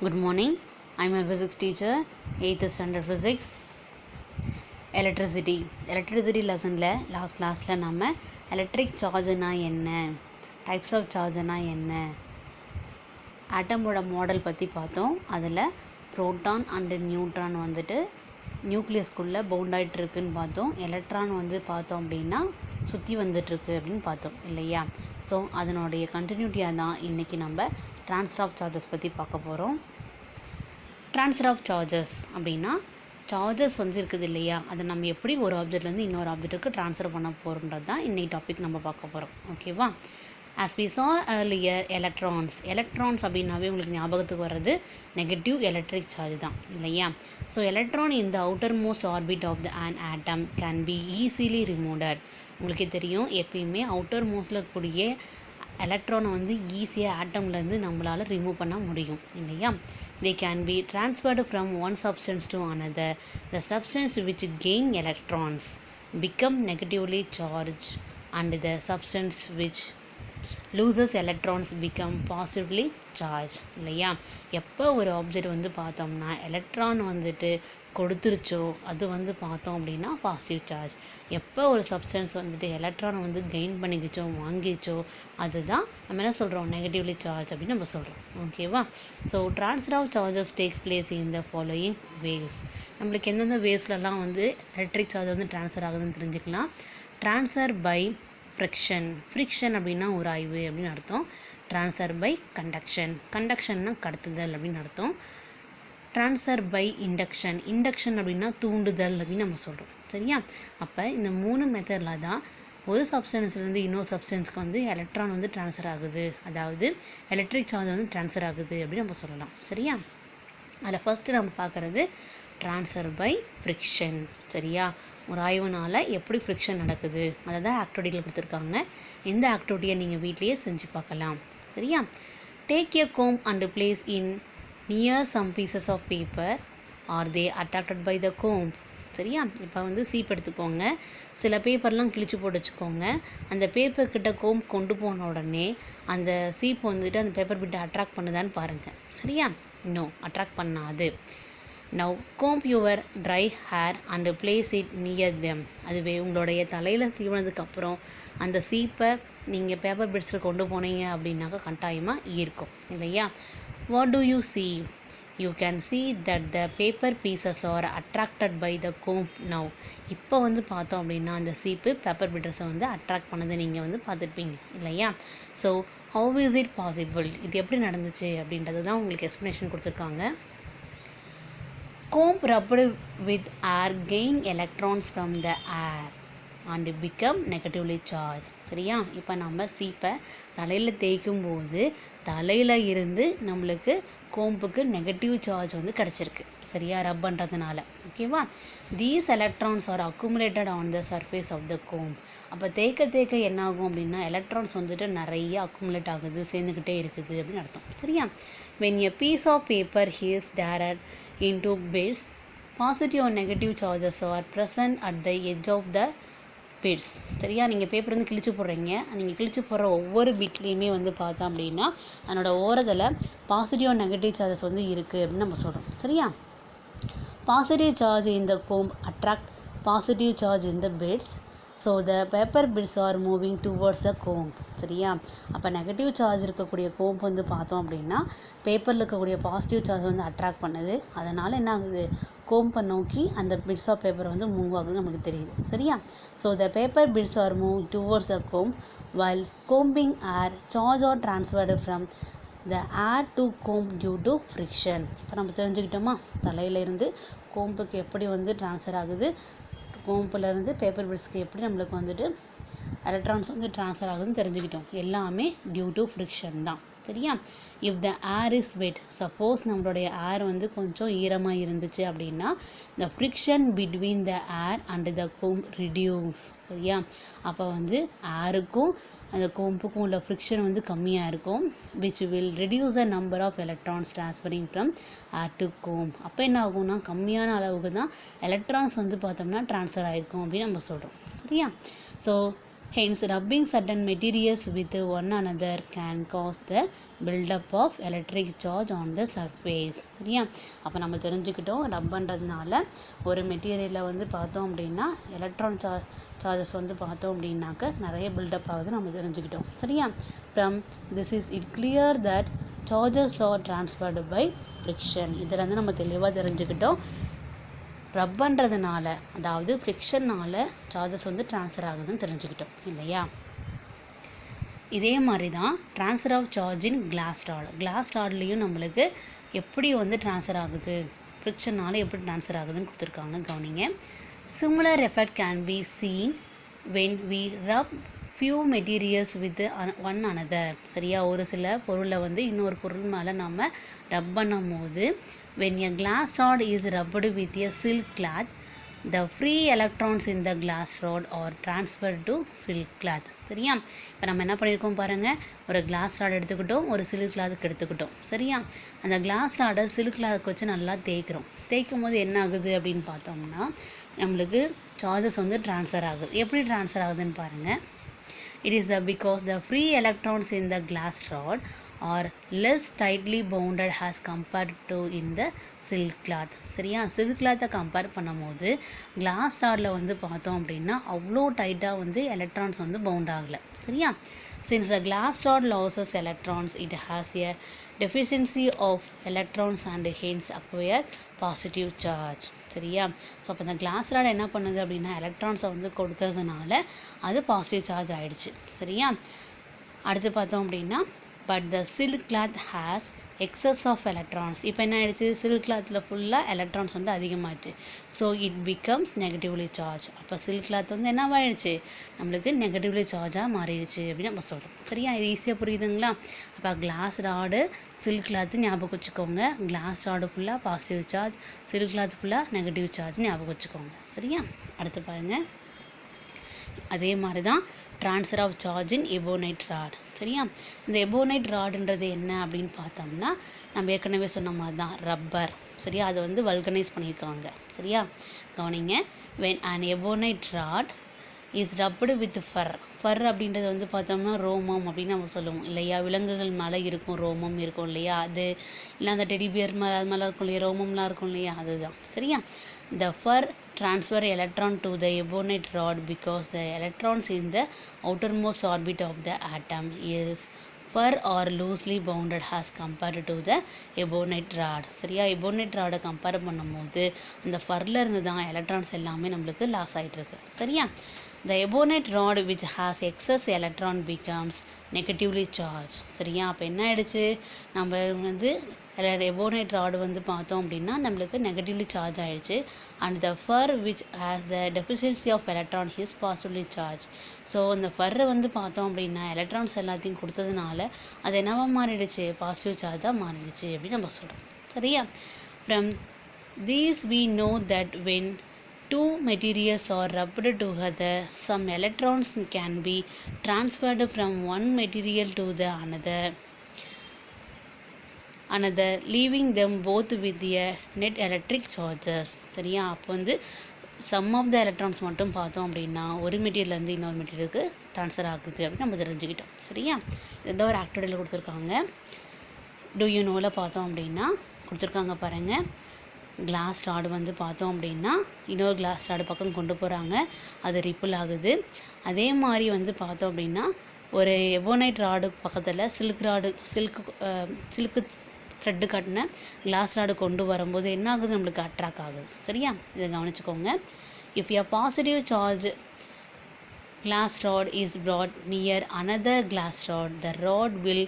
Good morning. I'm a physics teacher, 8th standard physics. Electricity லெசனில் last கிளாஸில் நம்ம electric சார்ஜ்னா என்ன, டைப்ஸ் ஆஃப் சார்ஜ்னா என்ன, ஆட்டமோட மாடல் பற்றி பார்த்தோம். அதில் ப்ரோட்டான் அண்டு நியூட்ரான் வந்துட்டு நியூக்ளியஸ்குள்ளே பவுண்ட் ஆகிட்டு இருக்குன்னு பார்த்தோம். எலக்ட்ரான் வந்து பார்த்தோம் அப்படின்னா சுற்றி வந்துட்டுருக்கு அப்படின்னு பார்த்தோம் இல்லையா. ஸோ அதனுடைய கண்டினியூட்டியாக தான் இன்றைக்கி நம்ம ட்ரான்ஸ்ஃபர் ஆஃப் சார்ஜஸ் பற்றி பார்க்க போகிறோம். ட்ரான்ஸ்ஃபர் ஆஃப் சார்ஜஸ் அப்படின்னா சார்ஜஸ் வந்து இருக்குது இல்லையா, அதை நம்ம எப்படி ஒரு ஆப்ஜெக்ட்லேருந்து இன்னொரு ஆப்ஜெக்ட்டுக்கு ட்ரான்ஸ்ஃபர் பண்ண போகிறோன்றது தான் இன்றைக்கி டாபிக் நம்ம பார்க்க போகிறோம். ஓகேவா. as we saw earlier, electrons அப்படின்னாவே உங்களுக்கு ஞாபகத்துக்கு வர்றது நெகட்டிவ் எலக்ட்ரிக் சார்ஜ் தான் இல்லையா. So electron in the outermost orbit of an atom can be easily removed. உங்களுக்கே தெரியும், எப்பயுமே அவுட்டர் மோஸ்டில் இருக்கக்கூடிய எலக்ட்ரானை வந்து ஈஸியாக ஆட்டம்லேருந்து நம்மளால் ரிமூவ் பண்ண முடியும் இல்லையா. they can be transferred from one substance to another. the substance which gain electrons become negatively charged and the substance which loses electrons become positively charged இல்லையா. எப்போ ஒரு ஆப்ஜெக்ட் வந்து பார்த்தோம்னா எலக்ட்ரான் வந்துட்டு கொடுத்துருச்சோ அது வந்து பார்த்தோம் அப்படின்னா பாசிட்டிவ் சார்ஜ். எப்போ ஒரு சப்ஸ்டன்ஸ் வந்துட்டு எலக்ட்ரானை வந்து கெயின் பண்ணிக்கிச்சோ வாங்கிச்சோ அதுதான் நம்ம என்ன சொல்கிறோம், நெகட்டிவ்லி சார்ஜ் அப்படின்னு நம்ம சொல்கிறோம். ஓகேவா. So transfer of charges takes place in the following waves. நம்மளுக்கு எந்தெந்த வேவ்ஸ்லலாம் வந்து எலக்ட்ரிக் சார்ஜ் வந்து ட்ரான்ஸ்ஃபர் ஆகுதுன்னு தெரிஞ்சுக்கலாம். ட்ரான்ஸ்ஃபர் பை ஃப்ரிக்ஷன் அப்படின்னா உராய்வு அப்படின்னு அர்த்தம். ட்ரான்ஸ்ஃபர் பை கண்டக்ஷன்னா கடத்துதல் அப்படின்னு அர்த்தம். ட்ரான்ஸ்ஃபர் பை இண்டக்ஷன் அப்படின்னா தூண்டுதல் அப்படின்னு நம்ம சொல்கிறோம் சரியா. அப்போ இந்த 3 மெத்தடில் தான் ஒரு சப்ஸ்டன்ஸ்லேருந்து இன்னொரு சப்ஸ்டன்ஸ்க்கு வந்து எலக்ட்ரான் வந்து ட்ரான்ஸ்ஃபர் ஆகுது, அதாவது எலக்ட்ரிக் சார்ஜ் வந்து ட்ரான்ஸ்ஃபர் ஆகுது அப்படின்னு நம்ம சொல்லலாம் சரியா. அதில் ஃபஸ்ட்டு நம்ம பார்க்குறது ட்ரான்ஸ்ஃபர் பை ஃப்ரிக்ஷன் சரியா. ஒரு ஆய்வுனால் எப்படி ஃப்ரிக்ஷன் நடக்குது அதை தான் ஆக்டிவிட்டியில் கொடுத்துருக்காங்க. இந்த ஆக்டிவிட்டியை நீங்கள் வீட்லேயே செஞ்சு பார்க்கலாம் சரியா. Take a comb and place in near some pieces of paper are they attracted by the comb சரியா. இப்போ வந்து சீப் எடுத்துக்கோங்க, சில பேப்பர்லாம் கிழிச்சு போட்டு வச்சுக்கோங்க. அந்த பேப்பர்கிட்ட கோம் கொண்டு போன உடனே அந்த சீப் வந்துட்டு அந்த பேப்பர் பிட்டை அட்ராக்ட் பண்ணுதான்னு பாருங்கள் சரியா. இன்னும் அட்ராக்ட் பண்ணாது. Now comb your try hair and place it near them. அதுவே உங்களுடைய தலையில் சீவனதுக்கப்புறம் அந்த சீப்பை நீங்கள் பேப்பர் பிட்ஸில் கொண்டு போனீங்க அப்படின்னாக்கா கட்டாயமாக ஈர்க்கும் இல்லையா. What to you see? You can see that the paper pieces are attracted by the comb now. இப்போ வந்து பார்த்தோம் அப்படின்னா அந்த சீப்பு பேப்பர் பிட்டர்ஸை வந்து அட்ராக்ட் பண்ணதை நீங்கள் வந்து பார்த்துருப்பீங்க இல்லையா. So how is it possible, இது எப்படி நடந்துச்சு அப்படின்றது தான் உங்களுக்கு எக்ஸ்ப்ளனேஷன் கொடுத்துருக்காங்க. Comb rubbed with air gain electrons from the air and become negatively charged சரியா. இப்போ நம்ம சீப்பை தலையில் தேய்க்கும் போது தலையில் இருந்து நம்மளுக்கு கோம்புக்கு நெகட்டிவ் சார்ஜ் வந்து கிடச்சிருக்கு சரியா, ரப் பண்ணுறதுனால. ஓகேவா. These electrons are accumulated on the surface of the comb. அப்போ தேய்க்க என்ன ஆகும் அப்படின்னா எலக்ட்ரான்ஸ் வந்துட்டு நிறைய அக்குமுலேட் ஆகுது, சேர்ந்துக்கிட்டே இருக்குது அப்படின்னு அர்த்தம் சரியா. when a piece of paper is divided into bits, positive or negative charges are present at the edge of the bits சரியா. நீங்கள் பேப்பர் வந்து கிழிச்சு போடுறீங்க, நீங்கள் கிழிச்சு போடுற ஒவ்வொரு பிட்லேயுமே வந்து பார்த்தோம் அப்படின்னா அதனோட ஓரத்தில் பாசிட்டிவ் அண்ட் நெகட்டிவ் சார்ஜஸ் வந்து இருக்குது அப்படின்னு நம்ம சொல்கிறோம் சரியா. Positive charge in the comb attract positive charge in the bits. So the paper bits are moving towards the comb சரியா. அப்போ நெகட்டிவ் சார்ஜ் இருக்கக்கூடிய கோம்ப் வந்து பார்த்தோம் அப்படின்னா பேப்பரில் இருக்கக்கூடிய பாசிட்டிவ் சார்ஜ் வந்து அட்ராக்ட் பண்ணுது, அதனால் என்ன ஆகுது, கோம்பை நோக்கி அந்த பிட்ஸ் ஆஃப் பேப்பர் வந்து மூவ் ஆகுது நமக்கு தெரியுது சரியா. So the paper bits are move towards the comb while combing air charge are transferred from the air to comb due to friction. இப்போ நம்ம தெரிஞ்சுக்கிட்டோமா, தலையிலேருந்து கோம்புக்கு எப்படி வந்து ட்ரான்ஸ்ஃபர் ஆகுது, கோம்பிலேருந்து பேப்பர் பிட்ஸ்க்கு எப்படி நம்மளுக்கு வந்துட்டு எலக்ட்ரான்ஸ் வந்து ட்ரான்ஸ்ஃபர் ஆகுதுன்னு தெரிஞ்சுக்கிட்டோம். எல்லாமே டியூ டு ஃப்ரிக்ஷன் தான் சரியா. If the air is wet, suppose நம்மளுடைய ஏர் வந்து கொஞ்சம் ஈரமாக இருந்துச்சு அப்படின்னா த friction between the air and the comb reduce சரியா. அப்போ வந்து ஏருக்கும் அந்த கோம்புக்கும் உள்ள ஃப்ரிக்ஷன் வந்து கம்மியாக இருக்கும், which will reduce the number of electrons transferring from air to comb. அப்போ என்ன ஆகும்னா கம்மியான அளவுக்கு தான் எலக்ட்ரான்ஸ் வந்து பார்த்தோம்னா ட்ரான்ஸ்ஃபர் ஆகிருக்கும் அப்படின்னு நம்ம சொல்கிறோம் சரியா. So Hence, rubbing certain materials with one another can cause the buildup of electric charge on the surface. சரியா? அப்போ நம்ம தெரிஞ்சுக்கிட்டோம் ரப் பண்ணுறதுனால ஒரு மெட்டீரியலை வந்து பார்த்தோம் அப்படின்னா எலக்ட்ரான் சார்ஜஸ் வந்து பார்த்தோம் அப்படின்னாக்க நிறைய பில்டப் ஆகுது நம்ம தெரிஞ்சுக்கிட்டோம். சரியா? From this is it clear that charges are transferred by friction. இதில் வந்து நம்ம தெளிவாக தெரிஞ்சுக்கிட்டோம் ரப் பண்ணுறதுனால அதாவது ஃப்ரிக்ஷனால் சார்ஜஸ் வந்து ட்ரான்ஸ்ஃபர் ஆகுதுன்னு தெரிஞ்சுக்கிட்டோம் இல்லையா? இதே மாதிரி தான் transfer of charge in glass ராட்லேயும் நம்மளுக்கு எப்படி வந்து ட்ரான்ஸ்ஃபர் ஆகுது ஃப்ரிக்ஷனால் எப்படி ட்ரான்ஸ்ஃபர் ஆகுதுன்னு கொடுத்துருக்காங்க கவனிங்க. Similar effect can be seen when we rub few materials with one another. சரியா? ஒரு சில பொருளை வந்து இன்னொரு பொருள் மேலே நம்ம ரப் பண்ணும் போது when a glass rod is rubbed with a silk cloth, the free electrons in the glass rod are transferred to silk cloth. சரியா? இப்போ நம்ம என்ன பண்ணியிருக்கோம் பாருங்கள், ஒரு கிளாஸ் ராட் எடுத்துக்கிட்டோம், ஒரு சில்க் கிளாத்துக்கு எடுத்துக்கிட்டோம். சரியா? அந்த கிளாஸ் ராடை சில்க் கிளாத்துக்கு வச்சு நல்லா தேய்க்கும் போது என்ன ஆகுது அப்படின்னு பார்த்தோம்னா நம்மளுக்கு சார்ஜஸ் வந்து ட்ரான்ஸ்ஃபர் ஆகுது. எப்படி ட்ரான்ஸ்ஃபர் ஆகுதுன்னு பாருங்கள். It is because the free electrons in the glass rod are less tightly bounded as compared to in the silk cloth. சரியா? சில்க் கிளாத்தை கம்பேர் பண்ணும்போது கிளாஸ் ராடில் வந்து பார்த்தோம் அப்படின்னா அவ்வளோ டைட்டாக வந்து எலக்ட்ரான்ஸ் வந்து பவுண்ட் ஆகலை. சரியா? Since the glass rod loses electrons, it has a deficiency of electrons and hence acquire positive charge. சரியா? ஸோ அப்போ இந்த கிளாஸ் ராட் என்ன பண்ணுது அப்படின்னா எலக்ட்ரான்ஸை வந்து கொடுத்ததுனால அது பாசிட்டிவ் சார்ஜ் ஆகிடுச்சு. சரியா? அடுத்து பார்த்தோம் அப்படின்னா but the silk cloth has excess of electrons. இப்போ என்ன ஆகிடுச்சு, சில்க் கிளாத்தில் ஃபுல்லாக எலக்ட்ரான்ஸ் வந்து அதிகமாகிடுச்சு. So it becomes negatively charge. அப்போ சில்க் கிளாத் வந்து என்னவாயிடுச்சு, நம்மளுக்கு நெகட்டிவ்லி சார்ஜாக மாறிடுச்சு அப்படின்னு நம்ம சொல்கிறோம். சரியா? இது ஈஸியாக புரியுதுங்களா? அப்போ கிளாஸ் ராடு சில்க் கிளாத்து ஞாபகம் வச்சுக்கோங்க. கிளாஸ் ராடு ஃபுல்லாக பாசிட்டிவ் சார்ஜ், சில்க் கிளாத் ஃபுல்லாக நெகட்டிவ் சார்ஜ் ஞாபகம் வச்சுக்கோங்க. சரியா? அடுத்து பாருங்கள். அதே மாதிரி தான் transfer of charge in ebonite rod. சரியா? இந்த எபோனைட் ராடுன்றது என்ன அப்படின்னு பார்த்தோம்னா நம்ம ஏற்கனவே சொன்ன மாதிரி தான் ரப்பர். சரியா? அதை வந்து வல்கனைஸ் பண்ணியிருக்காங்க. சரியா? கவனிங்க. when an ebonite rod is rubbed with fur. ஃபர் அப்படின்றது வந்து பார்த்தோம்னா ரோமம் அப்படின்னு நம்ம சொல்லுவோம் இல்லையா? விலங்குகள் மேலே இருக்கும் ரோமம் இருக்கும் இல்லையா? அது இல்லை அந்த டெடிபியர் மேலே அது மேலே இருக்கும் இல்லையா? ரோமம்லாம் இருக்கும் இல்லையா? அதுதான். சரியா? The fur transfer electron to the ebonite rod because the electrons in the outermost orbit of the atom is fur or loosely bounded as compared to the ebonite rod. சரியா? ebonite ராடை கம்பேர் பண்ணும்போது அந்த ஃபர்ல இருந்து தான் electrons எல்லாமே நம்மளுக்கு loss ஆகிட்டு இருக்கு. சரியா? The ebonite rod which has excess electron becomes negatively charged. சரியா? அப்போ என்ன ஆயிடுச்சு, நம்ம வந்து எபோனைட் ராடு வந்து பார்த்தோம் அப்படின்னா நம்மளுக்கு நெகட்டிவ்லி சார்ஜ் ஆகிடுச்சு. And the fur which has the deficiency of electron is positively charge. ஸோ இந்த ஃபர்ரை வந்து பார்த்தோம் அப்படின்னா எலக்ட்ரான்ஸ் எல்லாத்தையும் கொடுத்ததுனால அது என்னவாக மாறிடுச்சு, பாசிட்டிவ் சார்ஜாக மாறிடுச்சு அப்படின்னு நம்ம சொல்கிறோம். சரியா? From these we know that when two materials are rubbed together, some electrons can be transferred from one material to the another leaving them both with a net electric charges. சரியா? அப்போ வந்து some of the electrons மட்டும் பார்த்தோம் அப்படின்னா ஒரு மெட்டீரியல்லேருந்து இன்னொரு மெட்டீரியலுக்கு transfer ஆகுது அப்படின்னு நம்ம தெரிஞ்சுக்கிட்டோம். சரியா? எந்த ஒரு ஆக்டிவிட்டியில் கொடுத்துருக்காங்க. டூ யூ நோவில் பார்த்தோம் அப்படின்னா கொடுத்துருக்காங்க பாருங்கள். கிளாஸ் ராடு வந்து பார்த்தோம் அப்படின்னா இன்னொரு கிளாஸ் ராடு பக்கம் கொண்டு போகிறாங்க, அது ரிப்பிள் ஆகுது. அதே மாதிரி வந்து பார்த்தோம் அப்படின்னா ஒரு எபோனைட் ராடு பக்கத்தில் சில்க்கு த்ரெட்டு கட்டின கிளாஸ் ராடு கொண்டு வரும்போது என்ன ஆகுது, நம்மளுக்கு அட்ராக்ட் ஆகுது. சரியா? இதை கவனிச்சுக்கோங்க. If a positive charge glass rod is brought near another glass rod, the rod will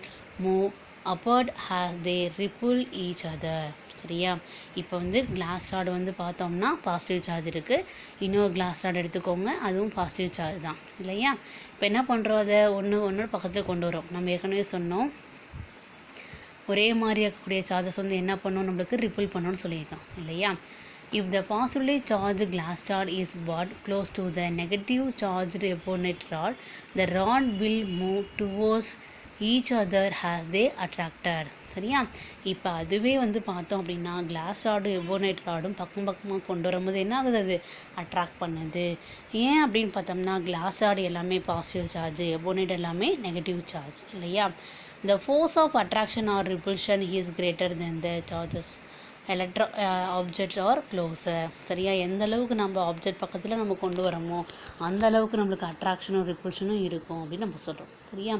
move upward as they repel each other. சரியா? இப்போ வந்து கிளாஸ் ராடு வந்து பார்த்தோம்னா பாசிட்டிவ் சார்ஜ் இருக்குது. இன்னொரு கிளாஸ் ராடு எடுத்துக்கோங்க, அதுவும் பாசிட்டிவ் சார்ஜ் தான் இல்லையா? இப்போ என்ன பண்ணுறோம், அதை ஒன்று பக்கத்துக்கு கொண்டு வரோம். நம்ம ஏற்கனவே சொன்னோம் ஒரே மாதிரி இருக்கக்கூடிய சார்ஜஸ் வந்து என்ன பண்ணணும், நம்மளுக்கு ரிப்பிள் பண்ணணும்னு சொல்லியிருக்கோம் இல்லையா? If the positively charged glass rod is brought close to the negative charged ebonite rod, the rod will move towards each other has they attracted. சரியா? இப்போ அதுவே வந்து பார்த்தோம் அப்படின்னா கிளாஸ் ராடும் எபோனைட் ராடும் பக்கம் பக்கமாக கொண்டு வரும்போது என்ன ஆகுது, அது அட்ராக்ட் பண்ணுது. ஏன் அப்படின்னு பார்த்தோம்னா கிளாஸ் ராடு எல்லாமே பாசிட்டிவ் சார்ஜ், எபோனைட் எல்லாமே நெகட்டிவ் சார்ஜ் இல்லையா? The force of attraction or repulsion is greater than the charges object are closer. சரியா? எந்த அளவுக்கு நம்ம ஆப்ஜெக்ட் பக்கத்தில் நம்ம கொண்டு வரோமோ அந்த அளவுக்கு நம்மளுக்கு அட்ராக்ஷனும் ரிப்பல்ஷனும் இருக்கும் அப்படின்னு நம்ம சொல்கிறோம். சரியா?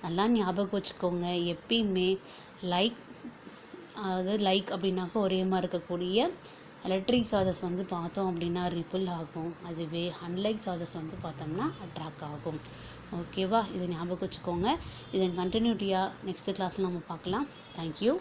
நல்லா ஞாபகம் வச்சுக்கோங்க. எப்பயுமே லைக் அப்படின்னாக்கா ஒரே மாதிரி இருக்கக்கூடிய எலக்ட்ரிக் சார்ஜஸ் வந்து பார்த்தோம் அப்படின்னா ரிப்பிள் ஆகும். அதுவே அன்லைக் சார்ஜஸ் வந்து பார்த்தோம்னா அட்ராக்ட் ஆகும். ஓகேவா? இதை ஞாபகம் வச்சுக்கோங்க. இதன் கண்டினியூட்டியாக நெக்ஸ்ட் கிளாஸில் நம்ம பார்க்கலாம். தேங்க்யூ.